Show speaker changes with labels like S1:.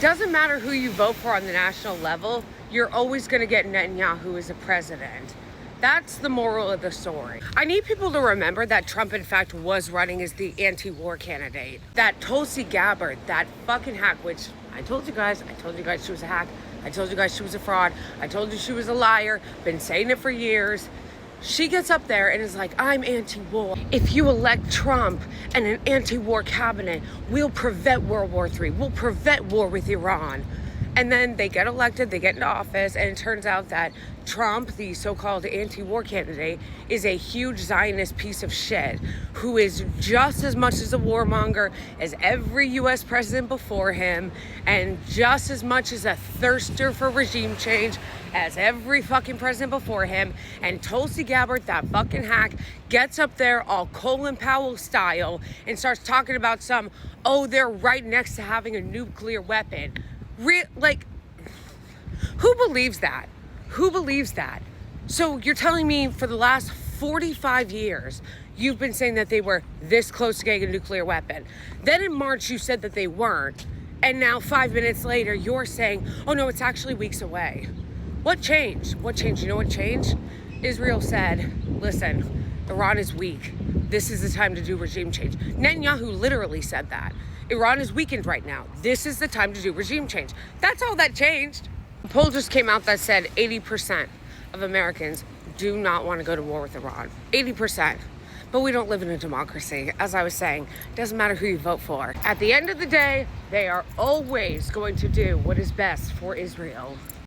S1: doesn't matter who you vote for on the national level, you're always going to get Netanyahu as a president. That's the moral of the story. I need people to remember that Trump, in fact, was running as the anti-war candidate. That Tulsi Gabbard, that fucking hack, which I told you guys she was a hack. I told you guys she was a fraud. I told you she was a liar. Been saying it for years. She gets up there and is like, I'm anti-war. If you elect Trump and an anti-war cabinet, we'll prevent World War III. We'll prevent war with Iran. And then they get elected, they get into office, and it turns out that Trump, the so-called anti-war candidate, is a huge Zionist piece of shit who is just as much as a warmonger as every U.S. president before him, and just as much as a thirster for regime change as every fucking president before him. And Tulsi Gabbard, that fucking hack, gets up there all Colin Powell style and starts talking about they're right next to having a nuclear weapon. Who believes that? Who believes that? So you're telling me for the last 45 years, you've been saying that they were this close to getting a nuclear weapon. Then in March, you said that they weren't. And now 5 minutes later, you're saying, oh no, it's actually weeks away. What changed? What changed? You know what changed? Israel said, listen, Iran is weak. This is the time to do regime change. Netanyahu literally said that. Iran is weakened right now. This is the time to do regime change. That's all that changed. A poll just came out that said 80% of Americans do not want to go to war with Iran. 80%. But we don't live in a democracy. As I was saying, it doesn't matter who you vote for. At the end of the day, they are always going to do what is best for Israel.